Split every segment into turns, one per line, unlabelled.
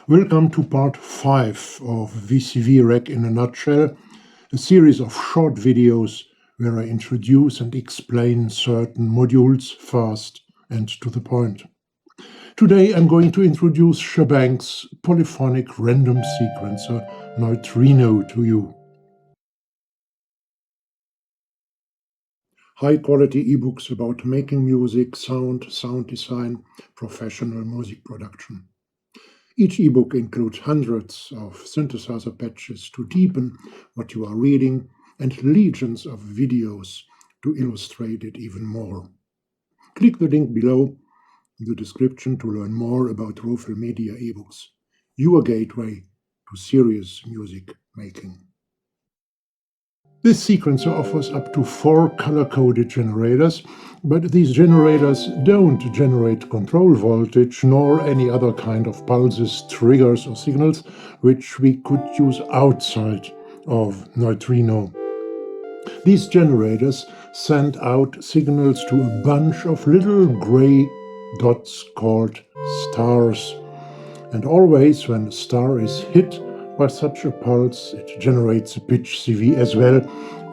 Welcome to part 5 of VCV Rack in a nutshell, a series of short videos where I introduce and explain certain modules fast and to the point. Today I'm going to introduce Shebang's polyphonic random sequencer Neutrinode to you. High-quality ebooks about making music, sound design, professional music production. Each ebook includes hundreds of synthesizer patches to deepen what you are reading and legions of videos to illustrate it even more. Click the link below in the description to learn more about Rofel Media ebooks, your gateway to serious music making. This sequencer offers up to 4 color-coded generators, but these generators don't generate control voltage nor any other kind of pulses, triggers or signals which we could use outside of Neutrino. These generators send out signals to a bunch of little gray dots called stars. And always when a star is hit by such a pulse, it generates a pitch CV as well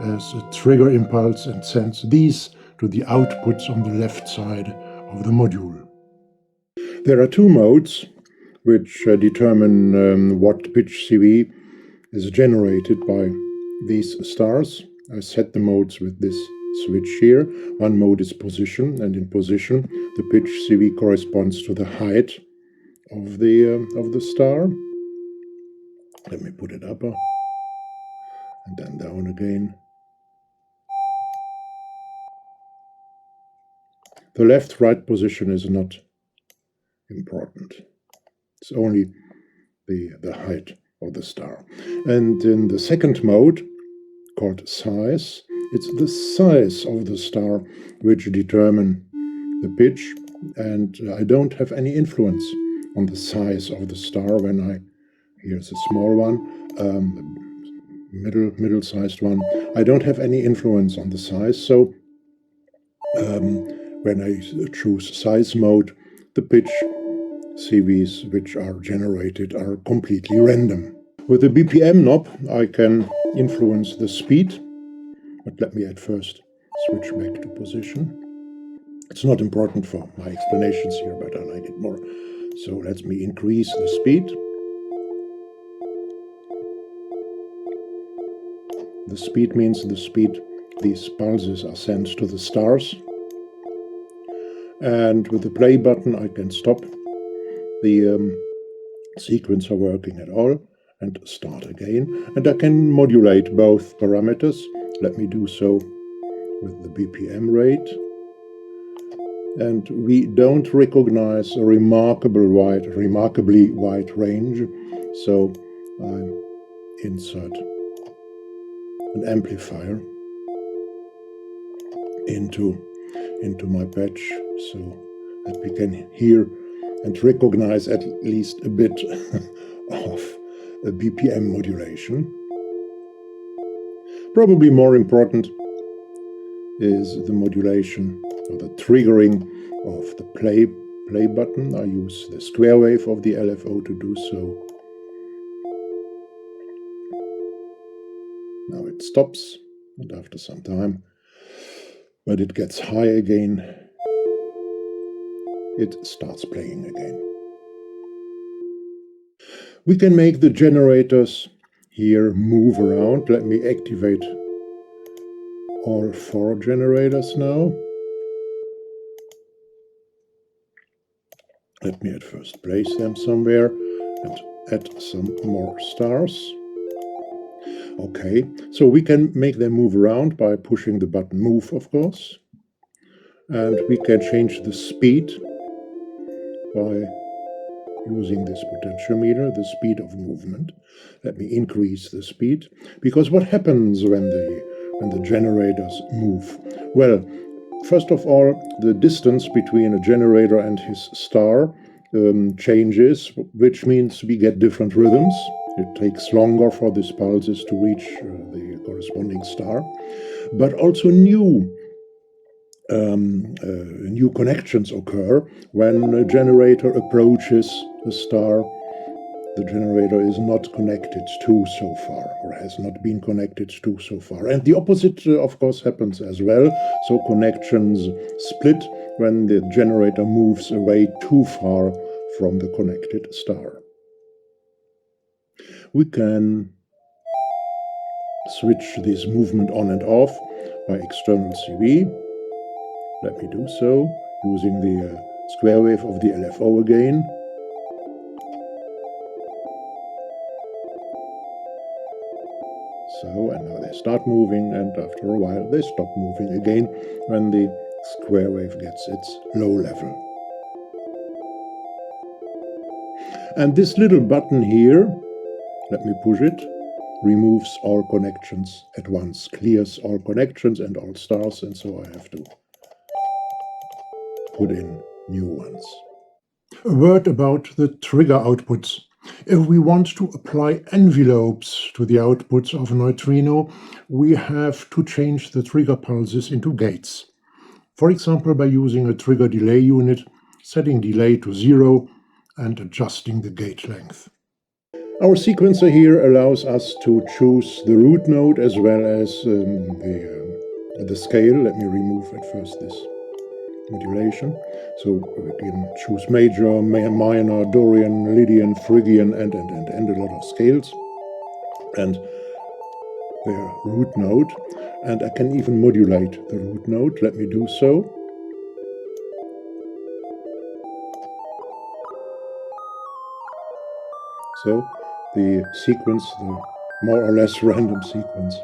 as a trigger impulse and sends these to the outputs on the left side of the module. There are 2 modes which determine what pitch CV is generated by these stars. I set the modes with this switch here. One mode is position, and in position the pitch CV corresponds to the height of the star. Let me put it up and then down again. The left-right position is not important. It's only the height of the star. And in the second mode, called size, it's the size of the star which determine the pitch, and I don't have any influence on the size of the star when here's a small one, middle-sized one. I don't have any influence on the size, so when I choose size mode, the pitch CVs which are generated are completely random. With the BPM knob, I can influence the speed, but let me at first switch back to position. It's not important for my explanations here, but I like it more. So let me increase the speed. The speed means the speed these pulses are sent to the stars. And with the play button I can stop the sequencer working at all and start again. And I can modulate both parameters. Let me do so with the BPM rate. And we don't recognize a remarkably wide range, so I insert an amplifier into my patch so that we can hear and recognize at least a bit of a BPM modulation. Probably more important is the modulation or the triggering of the play button. I use the square wave of the LFO to do so. Now it stops, and after some time, when it gets high again, it starts playing again. We can make the generators here move around. Let me activate all 4 generators now. Let me at first place them somewhere and add some more stars. Okay, so we can make them move around by pushing the button move, of course. And we can change the speed by using this potentiometer, the speed of movement. Let me increase the speed, because what happens when the generators move? Well, first of all, the distance between a generator and his star changes, which means we get different rhythms. It takes longer for these pulses to reach the corresponding star, but also new connections occur when a generator approaches the star the generator is not connected to so far, or has not been connected to so far. And the opposite, of course, happens as well. So connections split when the generator moves away too far from the connected star. We can switch this movement on and off by external CV. Let me do so using the square wave of the LFO again. So, and now they start moving, and after a while they stop moving again when the square wave gets its low level. And this little button here, let me push it, removes all connections at once, clears all connections and all stars, and so I have to put in new ones. A word about the trigger outputs. If we want to apply envelopes to the outputs of a neutrino, we have to change the trigger pulses into gates. For example, by using a trigger delay unit, setting delay to 0 and adjusting the gate length. Our sequencer here allows us to choose the root node as well as the scale. Let me remove at first this modulation. So we can choose major, minor, Dorian, Lydian, Phrygian, and a lot of scales. And their root node. And I can even modulate the root node. Let me do so. So the sequence, the more or less random sequence,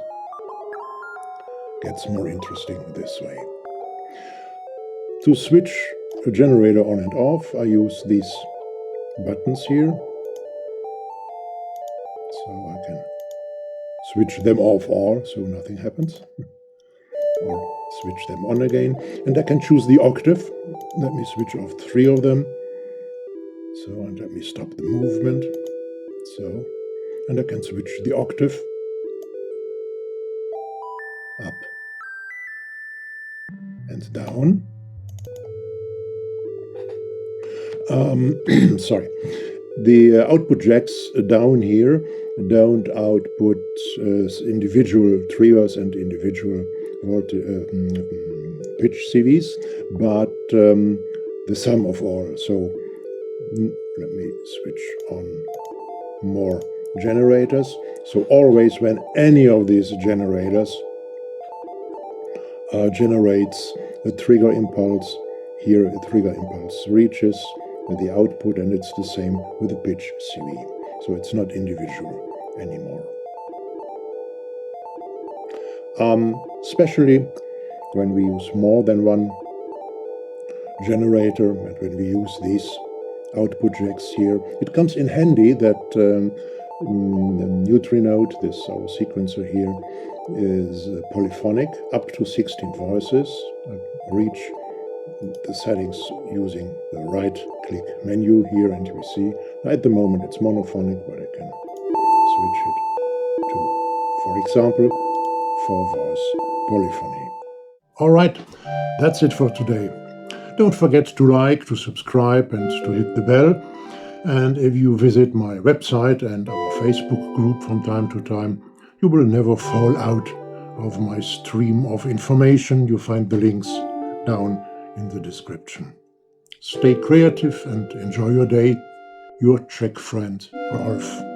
gets more interesting this way. To switch a generator on and off, I use these buttons here. So I can switch them off all, so nothing happens. Or switch them on again. And I can choose the octave. Let me switch off 3 of them. So, and let me stop the movement. So, and I can switch the octave up and down. Sorry. The output jacks down here don't output individual triggers and individual pitch CVs, but the sum of all. So let me switch on more generators. So always when any of these generators generates a trigger impulse, here a trigger impulse reaches the output, and it's the same with the pitch CV. So it's not individual anymore. Especially when we use more than one generator, and when we use these output jacks here, it comes in handy that the Neutrinode, this our sequencer here, is polyphonic, up to 16 voices. I reach the settings using the right-click menu here, and you see at the moment it's monophonic, but I can switch it to, for example, 4-voice polyphony. All right, that's it for today. Don't forget to like, to subscribe, and to hit the bell. And if you visit my website and our Facebook group from time to time, you will never fall out of my stream of information. You find the links down in the description. Stay creative and enjoy your day. Your Czech friend, Rolf.